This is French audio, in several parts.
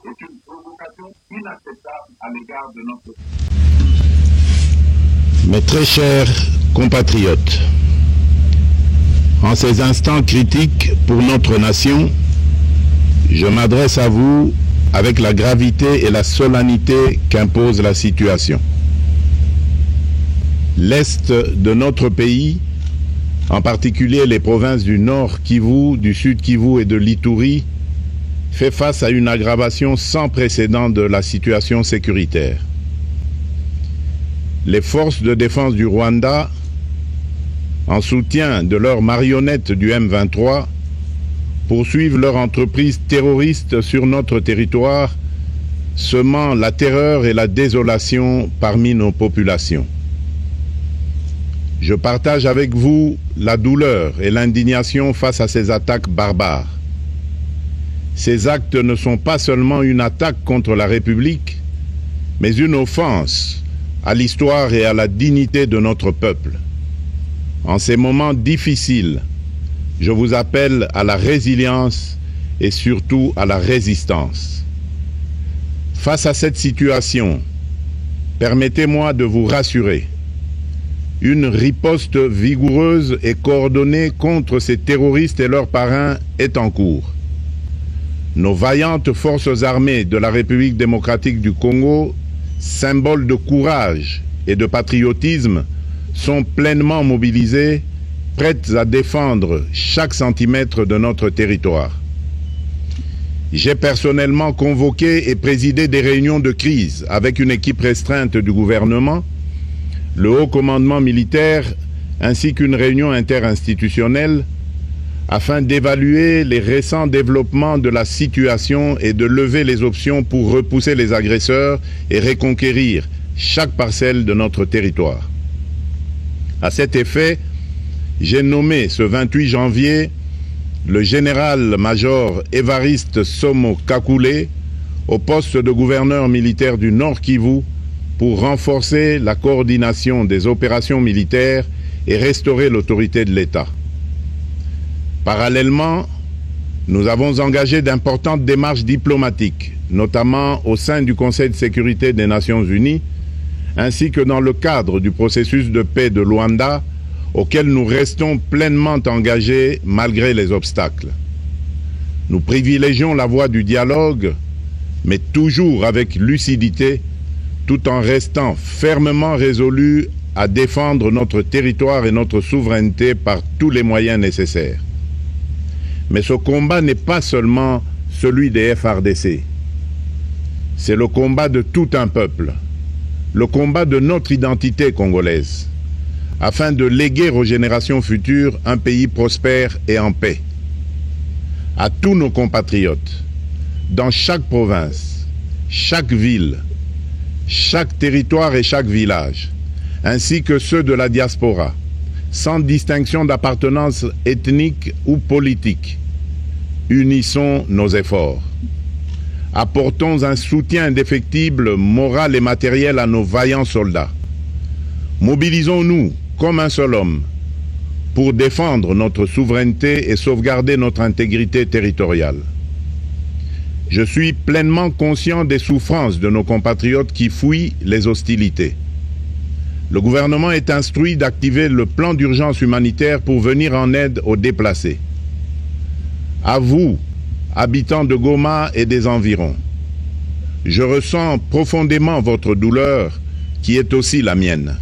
est une provocation inacceptable à l'égard de notre... Mes très chers compatriotes, en ces instants critiques pour notre nation, je m'adresse à vous avec la gravité et la solennité qu'impose la situation. L'Est de notre pays, en particulier les provinces du Nord Kivu, du Sud Kivu et de l'Ituri, fait face à une aggravation sans précédent de la situation sécuritaire. Les forces de défense du Rwanda, en soutien de leurs marionnettes du M23, poursuivent leur entreprise terroriste sur notre territoire, semant la terreur et la désolation parmi nos populations. Je partage avec vous la douleur et l'indignation face à ces attaques barbares. Ces actes ne sont pas seulement une attaque contre la République, mais une offense à l'histoire et à la dignité de notre peuple. En ces moments difficiles, je vous appelle à la résilience et surtout à la résistance. Face à cette situation, permettez-moi de vous rassurer. Une riposte vigoureuse et coordonnée contre ces terroristes et leurs parrains est en cours. Nos vaillantes forces armées de la République démocratique du Congo, symboles de courage et de patriotisme, sont pleinement mobilisées, prêtes à défendre chaque centimètre de notre territoire. J'ai personnellement convoqué et présidé des réunions de crise avec une équipe restreinte du gouvernement, le haut commandement militaire ainsi qu'une réunion interinstitutionnelle afin d'évaluer les récents développements de la situation et de lever les options pour repousser les agresseurs et reconquérir chaque parcelle de notre territoire. À cet effet, j'ai nommé ce 28 janvier le général-major Évariste Somo Kakule au poste de gouverneur militaire du Nord Kivu pour renforcer la coordination des opérations militaires et restaurer l'autorité de l'État. Parallèlement, nous avons engagé d'importantes démarches diplomatiques, notamment au sein du Conseil de sécurité des Nations Unies, ainsi que dans le cadre du processus de paix de Luanda, auquel nous restons pleinement engagés malgré les obstacles. Nous privilégions la voie du dialogue, mais toujours avec lucidité, tout en restant fermement résolus à défendre notre territoire et notre souveraineté par tous les moyens nécessaires. Mais ce combat n'est pas seulement celui des FARDC. C'est le combat de tout un peuple, le combat de notre identité congolaise, afin de léguer aux générations futures un pays prospère et en paix. À tous nos compatriotes, dans chaque province, chaque ville, chaque territoire et chaque village, ainsi que ceux de la diaspora, sans distinction d'appartenance ethnique ou politique, unissons nos efforts. Apportons un soutien indéfectible, moral et matériel à nos vaillants soldats. Mobilisons-nous comme un seul homme pour défendre notre souveraineté et sauvegarder notre intégrité territoriale. Je suis pleinement conscient des souffrances de nos compatriotes qui fuient les hostilités. Le gouvernement est instruit d'activer le plan d'urgence humanitaire pour venir en aide aux déplacés. À vous, habitants de Goma et des environs, je ressens profondément votre douleur qui est aussi la mienne.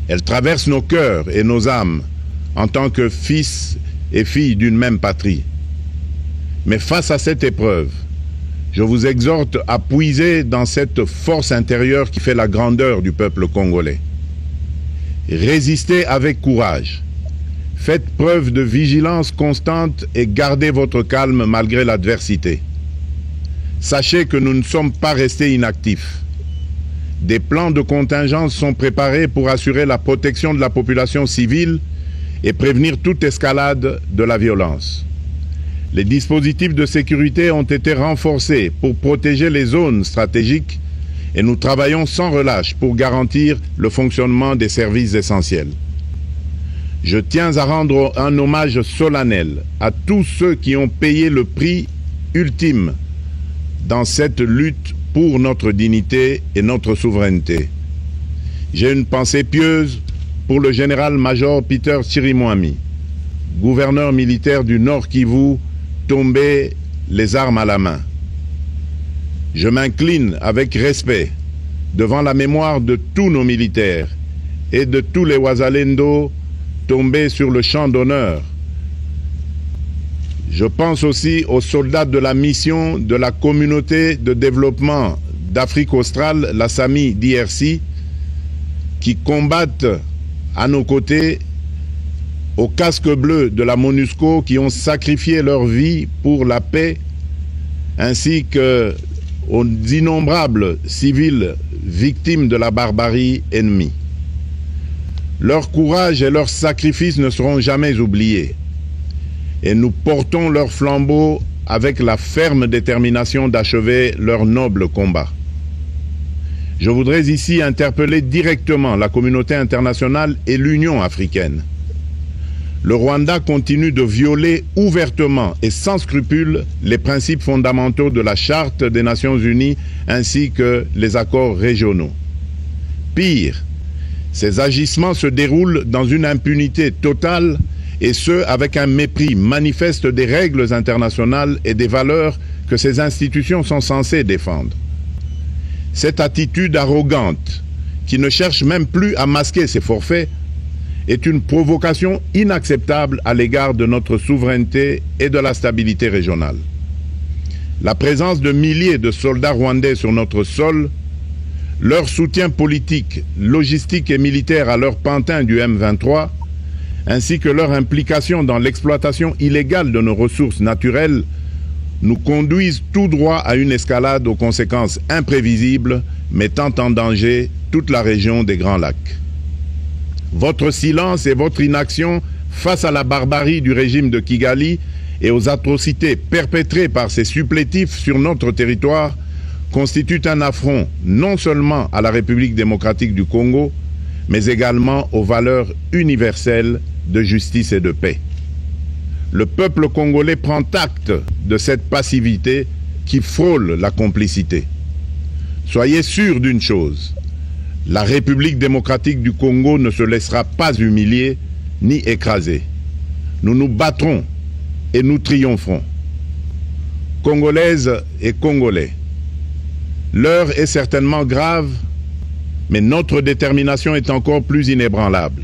Elle traverse nos cœurs et nos âmes en tant que fils et filles d'une même patrie. Mais face à cette épreuve, je vous exhorte à puiser dans cette force intérieure qui fait la grandeur du peuple congolais. Résistez avec courage. Faites preuve de vigilance constante et gardez votre calme malgré l'adversité. Sachez que nous ne sommes pas restés inactifs. Des plans de contingence sont préparés pour assurer la protection de la population civile et prévenir toute escalade de la violence. Les dispositifs de sécurité ont été renforcés pour protéger les zones stratégiques et nous travaillons sans relâche pour garantir le fonctionnement des services essentiels. Je tiens à rendre un hommage solennel à tous ceux qui ont payé le prix ultime dans cette lutte pour notre dignité et notre souveraineté. J'ai une pensée pieuse pour le général-major Peter Chirimwami, gouverneur militaire du Nord Kivu, tombé les armes à la main. Je m'incline avec respect devant la mémoire de tous nos militaires et de tous les Wazalendo tombés sur le champ d'honneur. Je pense aussi aux soldats de la mission de la communauté de développement d'Afrique australe, la SAMI DRC, qui combattent à nos côtés, aux casques bleus de la MONUSCO qui ont sacrifié leur vie pour la paix, ainsi qu'aux innombrables civils victimes de la barbarie ennemie. Leur courage et leur sacrifice ne seront jamais oubliés, et nous portons leur flambeau avec la ferme détermination d'achever leur noble combat. Je voudrais ici interpeller directement la communauté internationale et l'Union africaine. Le Rwanda continue de violer ouvertement et sans scrupule les principes fondamentaux de la Charte des Nations Unies ainsi que les accords régionaux. Pire, ces agissements se déroulent dans une impunité totale et ce, avec un mépris manifeste des règles internationales et des valeurs que ces institutions sont censées défendre. Cette attitude arrogante, qui ne cherche même plus à masquer ses forfaits, est une provocation inacceptable à l'égard de notre souveraineté et de la stabilité régionale. La présence de milliers de soldats rwandais sur notre sol, leur soutien politique, logistique et militaire à leur pantin du M23, ainsi que leur implication dans l'exploitation illégale de nos ressources naturelles, nous conduisent tout droit à une escalade aux conséquences imprévisibles, mettant en danger toute la région des Grands Lacs. Votre silence et votre inaction face à la barbarie du régime de Kigali et aux atrocités perpétrées par ces supplétifs sur notre territoire constituent un affront non seulement à la République démocratique du Congo, mais également aux valeurs universelles de justice et de paix. Le peuple congolais prend acte de cette passivité qui frôle la complicité. Soyez sûrs d'une chose, la République démocratique du Congo ne se laissera pas humilier ni écraser. Nous nous battrons et nous triompherons. Congolaises et Congolais, l'heure est certainement grave, mais notre détermination est encore plus inébranlable.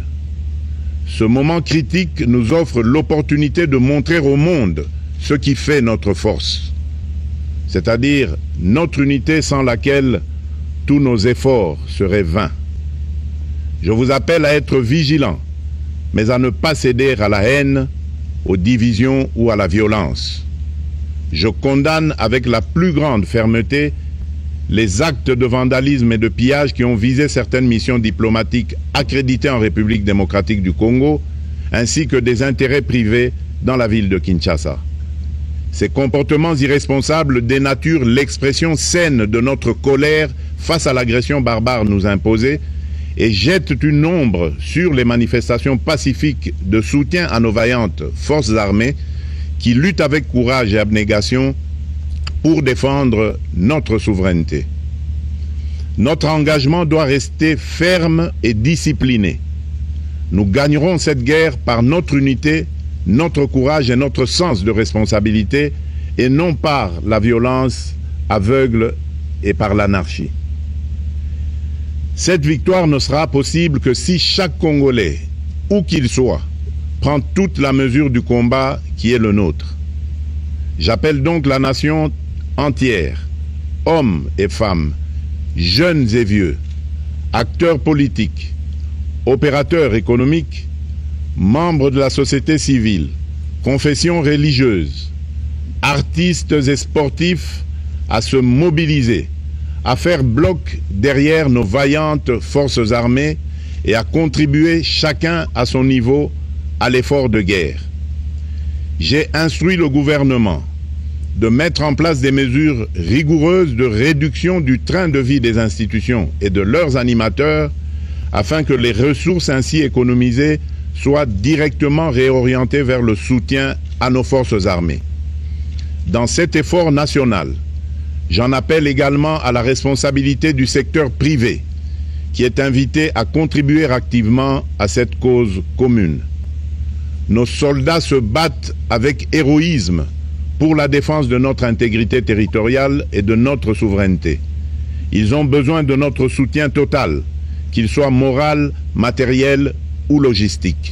Ce moment critique nous offre l'opportunité de montrer au monde ce qui fait notre force, c'est-à-dire notre unité sans laquelle tous nos efforts seraient vains. Je vous appelle à être vigilants, mais à ne pas céder à la haine, aux divisions ou à la violence. Je condamne avec la plus grande fermeté les actes de vandalisme et de pillage qui ont visé certaines missions diplomatiques accréditées en République démocratique du Congo, ainsi que des intérêts privés dans la ville de Kinshasa. Ces comportements irresponsables dénaturent l'expression saine de notre colère face à l'agression barbare nous imposée et jettent une ombre sur les manifestations pacifiques de soutien à nos vaillantes forces armées qui luttent avec courage et abnégation pour défendre notre souveraineté. Notre engagement doit rester ferme et discipliné. Nous gagnerons cette guerre par notre unité, notre courage et notre sens de responsabilité, et non par la violence aveugle et par l'anarchie. Cette victoire ne sera possible que si chaque Congolais, où qu'il soit, prend toute la mesure du combat qui est le nôtre. J'appelle donc la nation entière, hommes et femmes, jeunes et vieux, acteurs politiques, opérateurs économiques, membres de la société civile, confessions religieuses, artistes et sportifs à se mobiliser, à faire bloc derrière nos vaillantes forces armées et à contribuer chacun à son niveau à l'effort de guerre. J'ai instruit le gouvernement de mettre en place des mesures rigoureuses de réduction du train de vie des institutions et de leurs animateurs afin que les ressources ainsi économisées soient directement réorientées vers le soutien à nos forces armées. Dans cet effort national, J'en appelle également à la responsabilité du secteur privé, qui est invité à contribuer activement à cette cause commune. Nos soldats se battent avec héroïsme pour la défense de notre intégrité territoriale et de notre souveraineté. Ils ont besoin de notre soutien total, qu'il soit moral, matériel ou logistique.